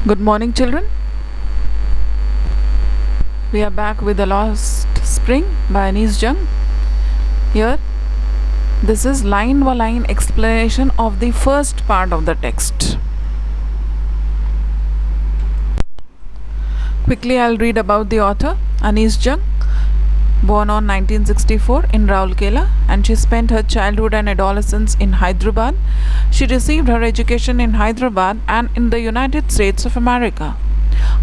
Good morning, children. We are back with The Lost Spring by Anees Jung. Here, this is line by line explanation of the first part of the text. Quickly, I'll read about the author, Anees Jung, born on 1964 in Rourkela, and she spent her childhood and adolescence in Hyderabad. She received her education in Hyderabad and in the United States of America.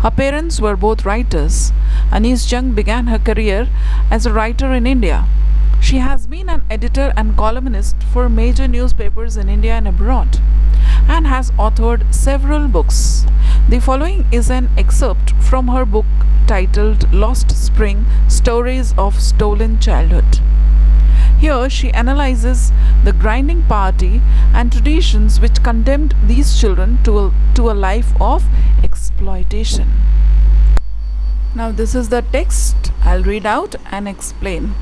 Her parents were both writers. Anees Jung began her career as a writer in India. She has been an editor and columnist for major newspapers in India and abroad, and has authored several books. The following is an excerpt from her book titled Lost Spring: Stories of Stolen Childhood. Here she analyzes the grinding poverty and traditions which condemned these children to a life of exploitation. Now, this is the text. I'll read out and explain.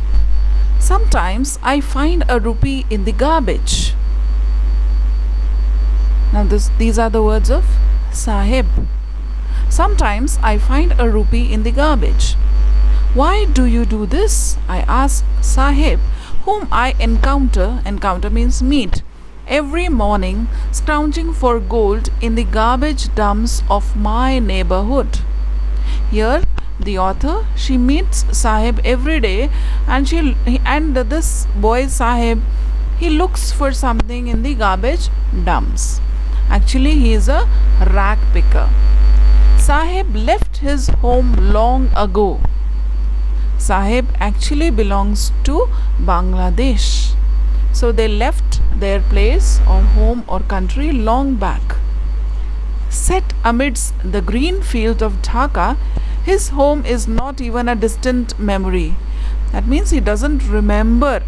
Sometimes I find a rupee in the garbage. Now, these are the words of Sahib. Sometimes I find a rupee in the garbage. Why do you do this? I ask Sahib, whom I encounter means meet, every morning scrounging for gold in the garbage dumps of my neighborhood. Here, the author, she meets Sahib every day, and this boy Sahib, he looks for something in the garbage dumps. Actually, he is a rag picker. Sahib left his home long ago. Sahib actually belongs to Bangladesh. So they left their place or home or country long back. Set amidst the green field of Dhaka, his home is not even a distant memory. That means he doesn't remember,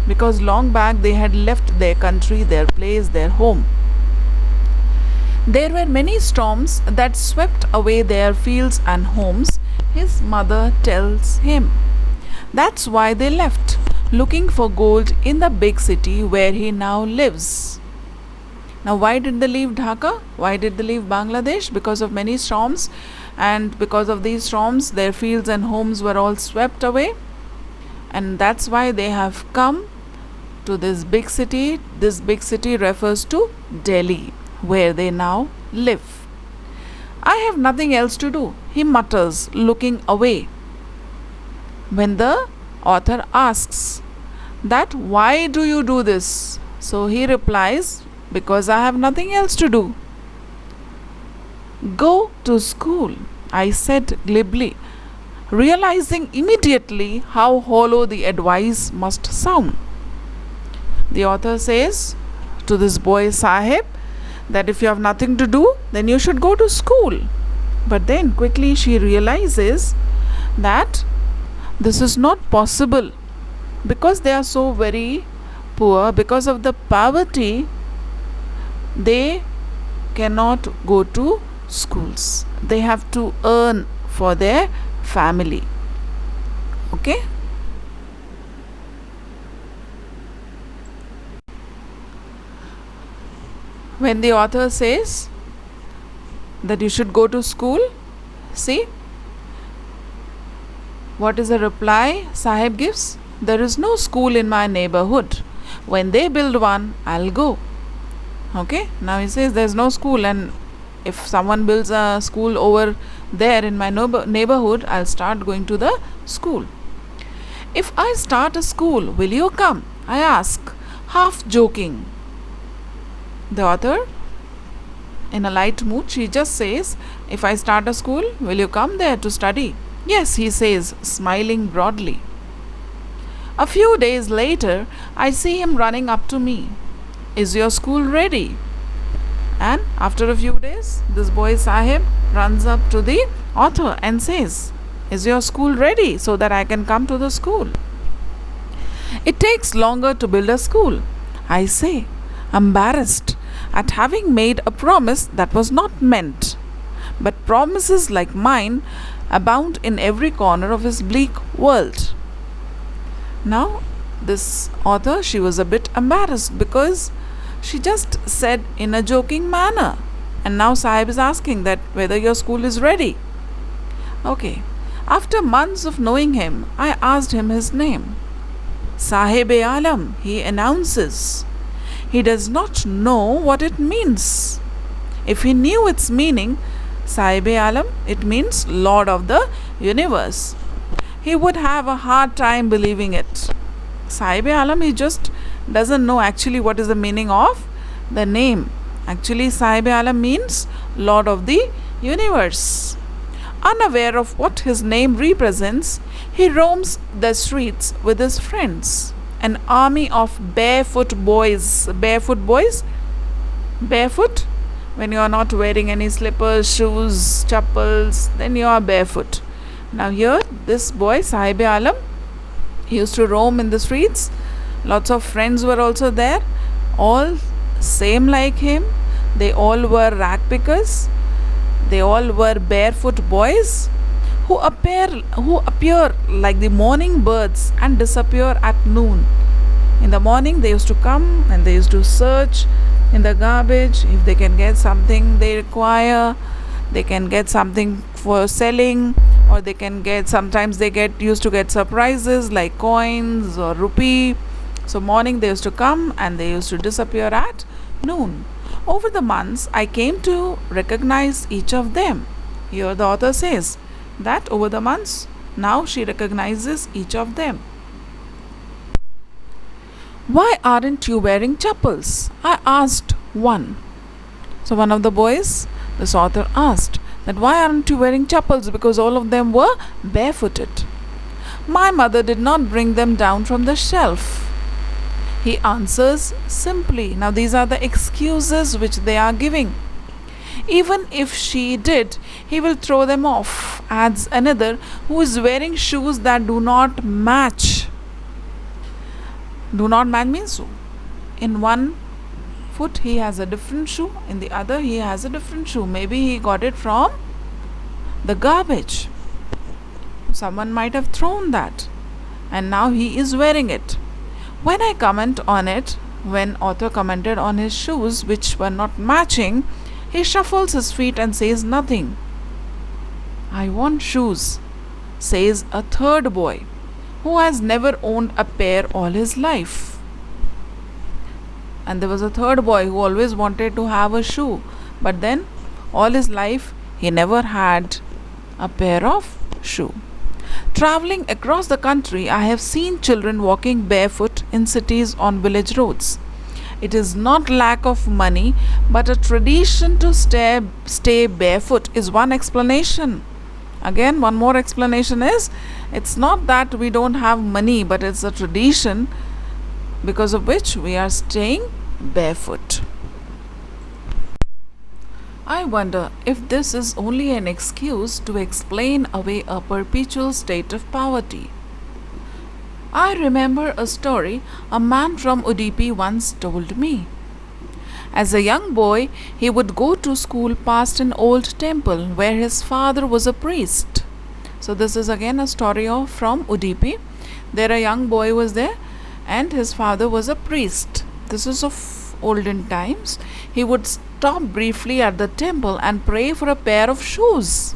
because long back they had left their country, their place, their home. There were many storms that swept away their fields and homes, his mother tells him. That's why they left, looking for gold in the big city where he now lives. Now, why did they leave Dhaka? Why did they leave Bangladesh? Because of many storms, and because of these storms, their fields and homes were all swept away, and that's why they have come to this big city. This big city refers to Delhi, where they now live. I have nothing else to do, he mutters, looking away. When the author asks that why do you do this? So he replies, because I have nothing else to do. Go to school, I said glibly, realizing immediately how hollow the advice must sound. The author says to this boy Sahib that if you have nothing to do, then you should go to school. But then quickly she realizes that this is not possible, because they are so very poor. Because of the poverty, they cannot go to schools. They have to earn for their family. Okay? When the author says that you should go to school, see what is the reply Sahib gives? There is no school in my neighborhood. When they build one, I'll go. Okay, now he says there's no school, and if someone builds a school over there in my neighborhood, I'll start going to the school. If I start a school, will you come? I ask, half joking. The author, in a light mood, she just says, if I start a school, will you come there to study? Yes, he says, smiling broadly. A few days later, I see him running up to me. Is your school ready? And after a few days, this boy Sahib runs up to the author and says, is your school ready so that I can come to the school? It takes longer to build a school, I say, embarrassed at having made a promise that was not meant. But promises like mine abound in every corner of his bleak world. Now, this author, she was a bit embarrassed because she just said in a joking manner And now Sahib is asking that whether your school is ready. Okay. After months of knowing him, I asked him his name. Sahib-e-Alam, he announces. He does not know what it means. If he knew its meaning, Sahib-e-Alam, it means Lord of the Universe, he would have a hard time believing it. Sahib-e-Alam, he just doesn't know actually what is the meaning of the name. Actually, Sahib-e-Alam means Lord of the Universe. Unaware of what his name represents, he roams the streets with his friends. An army of barefoot boys. Barefoot boys? Barefoot? When you are not wearing any slippers, shoes, chappals, then you are barefoot. Now here, this boy, Sahib-e-Alam, he used to roam in the streets. Lots of friends were also there. All same like him. They all were rag pickers. They all were barefoot boys who appear like the morning birds and disappear at noon. In the morning they used to come and they used to search in the garbage if they can get something they require. They can get something for selling, or they can get, sometimes they used to get surprises like coins or rupee. So morning they used to come and they used to disappear at noon. Over the months, I came to recognize each of them. Here the author says that over the months, now she recognizes each of them. Why aren't you wearing chappals? I asked one. So one of the boys, this author asked that why aren't you wearing chappals, because all of them were barefooted. My mother did not bring them down from the shelf. He answers simply. Now these are the excuses which they are giving. Even if she did, he will throw them off, adds another, who is wearing shoes that do not match. Do not match means in one foot he has a different shoe, in the other he has a different shoe. Maybe he got it from the garbage. Someone might have thrown that and now he is wearing it. When I comment on it, when author commented on his shoes which were not matching, he shuffles his feet and says nothing. I want shoes, says a third boy, who has never owned a pair all his life. And there was a third boy who always wanted to have a shoe, but then all his life he never had a pair of shoe. Traveling across the country, I have seen children walking barefoot in cities on village roads. It is not lack of money, but a tradition to stay barefoot is one explanation. Again, one more explanation is, it's not that we don't have money, but it's a tradition because of which we are staying barefoot. I wonder if this is only an excuse to explain away a perpetual state of poverty. I remember a story a man from Udupi once told me. As a young boy, he would go to school past an old temple where his father was a priest. So this is again a story from Udupi. There a young boy was there and his father was a priest. This is of olden times. He would stop briefly at the temple and pray for a pair of shoes.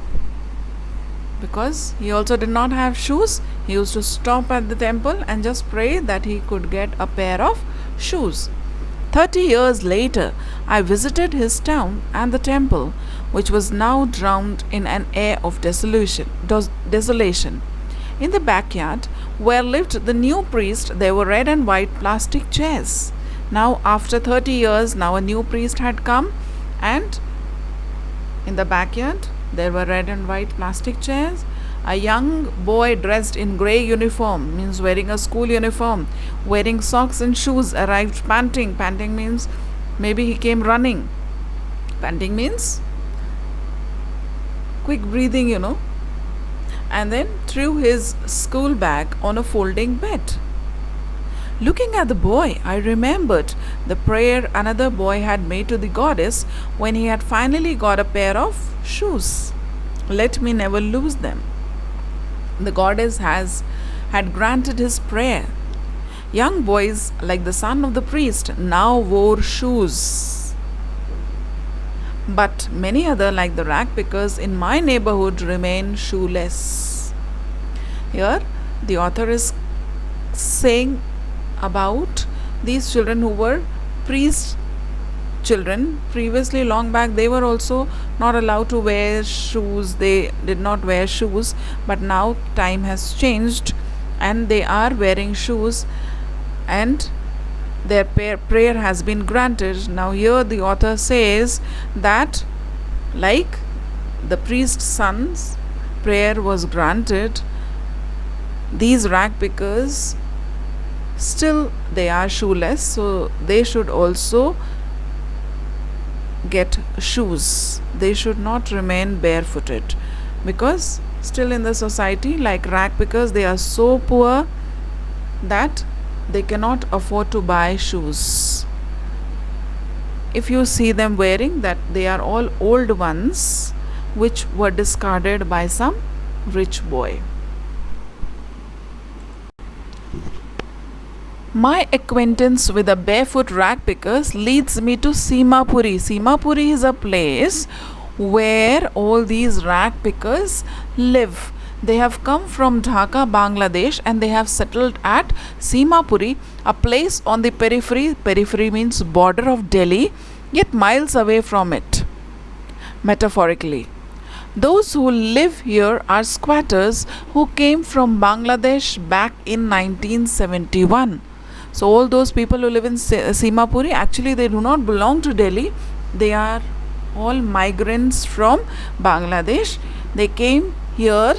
Because he also did not have shoes, he used to stop at the temple and just pray that he could get a pair of shoes. 30 years later, I visited his town and the temple, which was now drowned in an air of desolation. In the backyard, where lived the new priest, there were red and white plastic chairs. Now, after 30 years, now a new priest had come, and in the backyard, there were red and white plastic chairs. A young boy dressed in grey uniform, means wearing a school uniform, wearing socks and shoes, arrived panting. Panting means maybe he came running. Panting means quick breathing, and then threw his school bag on a folding bed. Looking at the boy, I remembered the prayer another boy had made to the goddess when he had finally got a pair of shoes. Let me never lose them. The goddess had granted his prayer. Young boys, like the son of the priest, now wore shoes. but many other like the rag pickers in my neighborhood remain shoeless. Here the author is saying about these children who were priest children. Previously, long back, they were also not allowed to wear shoes. They did not wear shoes, but now time has changed and they are wearing shoes, and their prayer has been granted. Now here the author says that like the priest's son's prayer was granted, these rag pickers still they are shoeless, so they should also get shoes. They should not remain barefooted, because still in the society, like rag pickers, they are so poor that they cannot afford to buy shoes. If you see them wearing that, they are all old ones which were discarded by some rich boy. My acquaintance with the barefoot rag pickers leads me to Simapuri. Simapuri is a place where all these rag pickers live. They have come from Dhaka, Bangladesh, and they have settled at Simapuri, a place on the periphery. Periphery means border of Delhi, yet miles away from it, metaphorically. Those who live here are squatters who came from Bangladesh back in 1971. So all those people who live in Simapuri, actually they do not belong to Delhi. They are all migrants from Bangladesh. They came here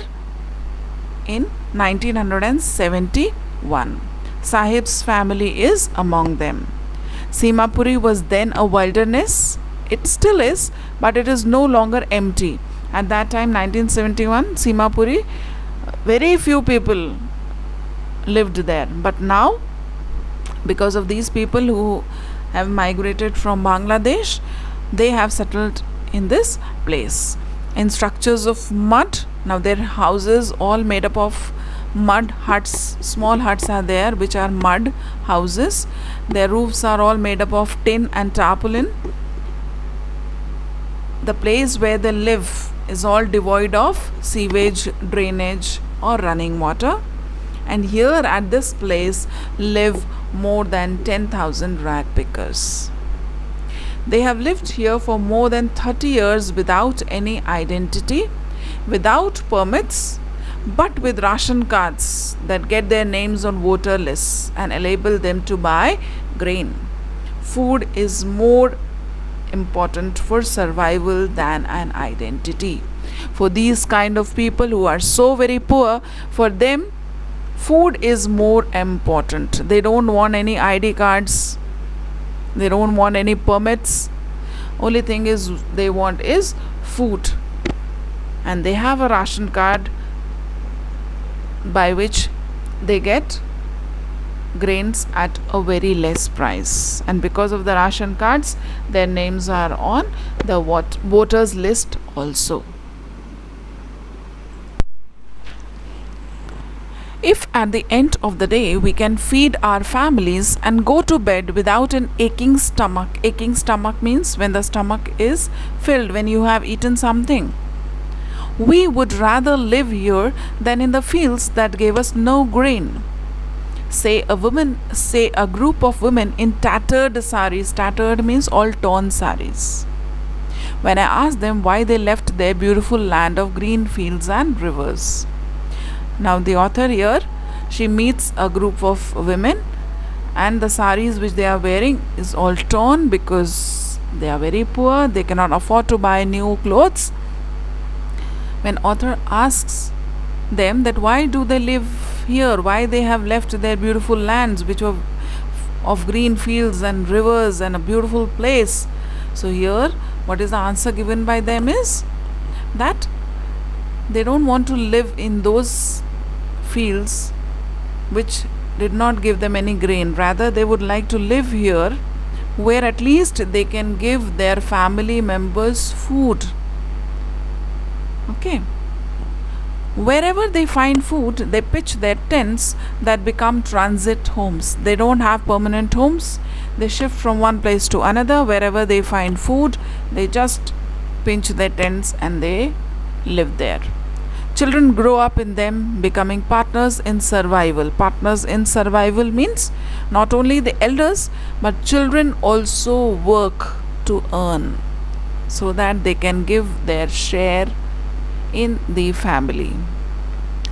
in 1971. Sahib's family is among them. Simapuri was then a wilderness. It still is, but it is no longer empty. At that time, 1971, Simapuri, very few people lived there. But now, because of these people who have migrated from Bangladesh, they have settled in this place in structures of mud. Now their houses all made up of mud huts. Small huts are there which are mud houses. Their roofs are all made up of tin and tarpaulin. The place where they live is all devoid of sewage, drainage or running water. And here at this place live more than 10,000 rag pickers. They have lived here for more than 30 years without any identity, without permits, but with ration cards that get their names on voter lists and enable them to buy grain. Food is more important for survival than an identity. For these kind of people who are so very poor, for them food is more important. They don't want any ID cards. They don't want any permits. Only thing is they want is food. And they have a ration card by which they get grains at a very less price. And because of the ration cards, their names are on the voters list also. If at the end of the day we can feed our families and go to bed without an aching stomach means when the stomach is filled, when you have eaten something, we would rather live here than in the fields that gave us no grain. Say a group of women in tattered saris. Tattered means all torn saris. When I asked them why they left their beautiful land of green fields and rivers. Now the author here, she meets a group of women and the saris which they are wearing is all torn because they are very poor. They cannot afford to buy new clothes. When author asks them that why do they live here, why they have left their beautiful lands which were of green fields and rivers and a beautiful place. So here what is the answer given by them is that they don't want to live in those fields which did not give them any grain. Rather, they would like to live here where at least they can give their family members food. Okay. Wherever they find food, they pitch their tents that become transit homes. They don't have permanent homes. They shift from one place to another. Wherever they find food, They just pinch their tents and they live there. Children grow up in them, becoming partners in survival. Partners in survival means not only the elders, but children also work to earn so that they can give their share in the family.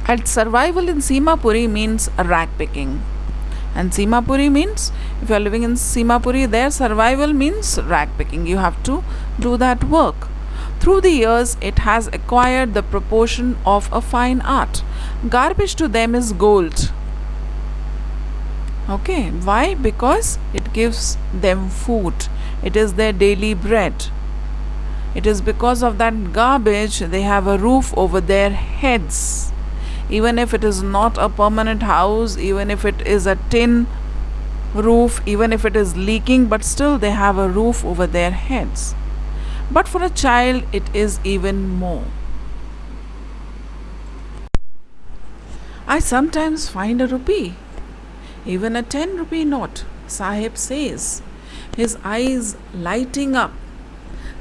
And survival in Simapuri means rag picking. And Simapuri means, if you are living in Simapuri, their survival means rag picking. You have to do that work. Through the years, it has acquired the proportion of a fine art. Garbage to them is gold. Okay, why? Because it gives them food. It is their daily bread. It is because of that garbage they have a roof over their heads. Even if it is not a permanent house, even if it is a tin roof, even if it is leaking, but still they have a roof over their heads. But for a child, it is even more. I sometimes find a rupee, even a 10 rupee note, Sahib says, his eyes lighting up.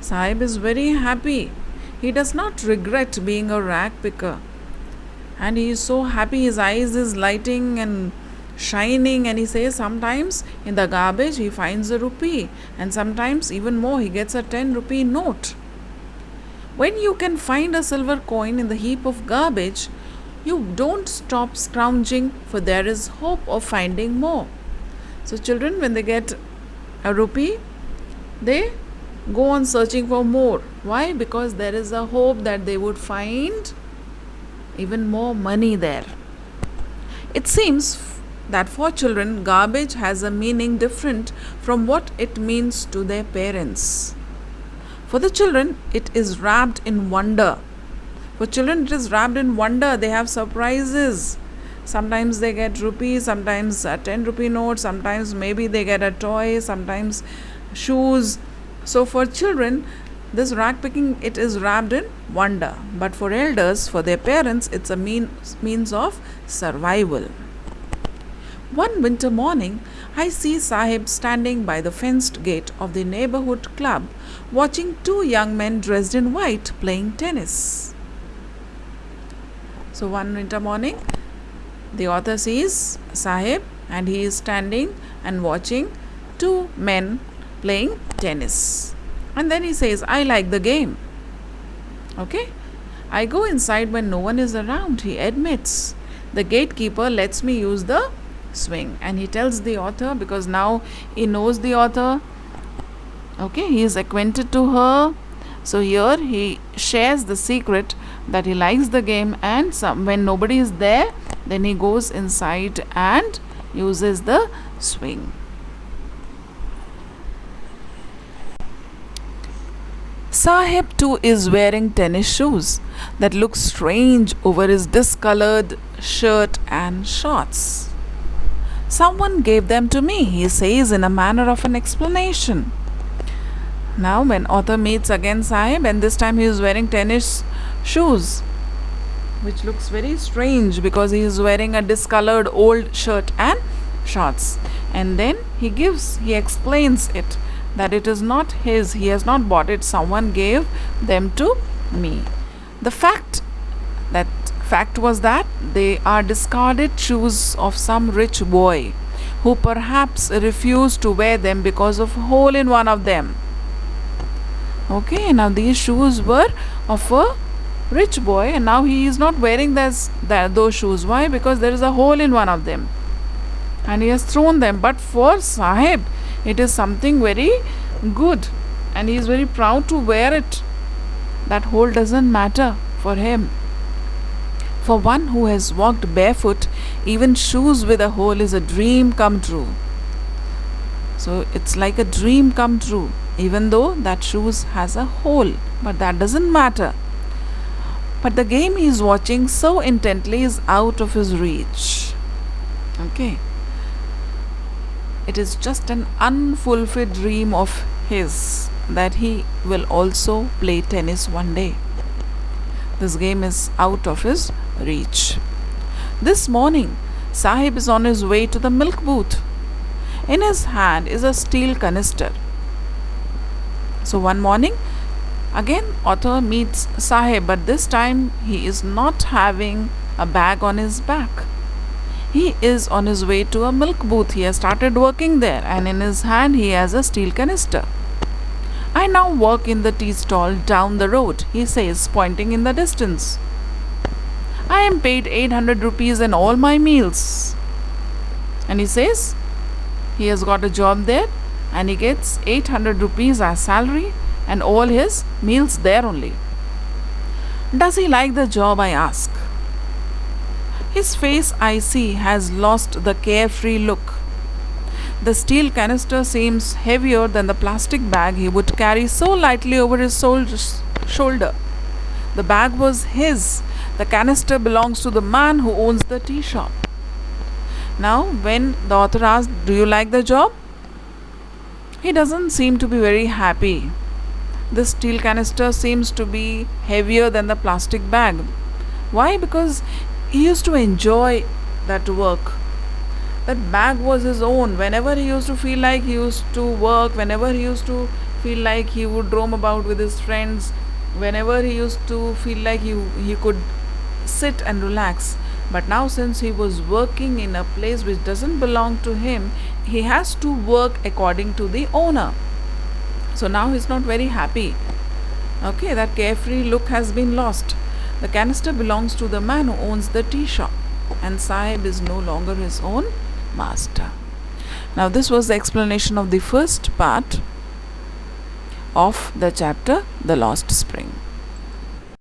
Sahib is very happy. He does not regret being a rag picker. And he is so happy, his eyes is lighting and shining, and he says sometimes in the garbage he finds a rupee, and sometimes even more he gets a 10 rupee note. When you can find a silver coin in the heap of garbage, you don't stop scrounging, for there is hope of finding more. So children, when they get a rupee, they go on searching for more. Why? Because there is a hope that they would find even more money there. It seems that for children, garbage has a meaning different from what it means to their parents. For the children, it is wrapped in wonder. For children, it is wrapped in wonder. They have surprises. Sometimes they get rupees, sometimes a 10 rupee note, sometimes maybe they get a toy, sometimes shoes. So for children, this rag picking, it is wrapped in wonder. But for elders, for their parents, it's a means of survival. One winter morning, I see Sahib standing by the fenced gate of the neighborhood club, watching two young men dressed in white playing tennis. So one winter morning, the author sees Sahib and he is standing and watching two men playing tennis. And then he says, I like the game. Okay? I go inside when no one is around, he admits. The gatekeeper lets me use the swing. And he tells the author, because now he knows the author. Okay? He is acquainted to her. So here he shares the secret that he likes the game, and when nobody is there, then he goes inside and uses the swing. Sahib too is wearing tennis shoes that look strange over his discolored shirt and shorts. Someone gave them to me, he says in a manner of an explanation. Now when author meets again Sahib, and this time he is wearing tennis shoes, which looks very strange because he is wearing a discolored old shirt and shorts. And then he explains it, that it is not his, he has not bought it, someone gave them to me. The fact was that they are discarded shoes of some rich boy who perhaps refused to wear them because of a hole in one of them. Okay, now these shoes were of a rich boy, and now he is not wearing those shoes. Why? Because there is a hole in one of them and he has thrown them. But for Sahib, it is something very good and he is very proud to wear it. That hole doesn't matter for him. For one who has walked barefoot, even shoes with a hole is a dream come true. So it's like a dream come true, even though that shoes has a hole. But that doesn't matter. But the game he is watching so intently is out of his reach. Okay. It is just an unfulfilled dream of his that he will also play tennis one day. This game is out of his reach. This morning, Sahib is on his way to the milk booth. In his hand is a steel canister. So one morning, again author meets Sahib, but this time he is not having a bag on his back. He is on his way to a milk booth. He has started working there, and in his hand he has a steel canister. I now work in the tea stall down the road, he says, pointing in the distance. I am paid 800 rupees in all my meals. And he says he has got a job there and he gets 800 rupees as salary and all his meals there only. Does he like the job, I ask. His face, I see, has lost the carefree look. The steel canister seems heavier than the plastic bag he would carry so lightly over his shoulder. The bag was his. The canister belongs to the man who owns the tea shop. Now, when the author asks, "Do you like the job?" he doesn't seem to be very happy. The steel canister seems to be heavier than the plastic bag. Why? Because he used to enjoy that work. That bag was his own. Whenever he used to feel like he used to work, whenever he used to feel like he would roam about with his friends, whenever he used to feel like he could sit and relax. But now, since he was working in a place which doesn't belong to him, he has to work according to the owner. So now he's not very happy. Okay, that carefree look has been lost. The canister belongs to the man who owns the tea shop, and Sahib is no longer his own master. Now, this was the explanation of the first part of the chapter, The Lost Spring.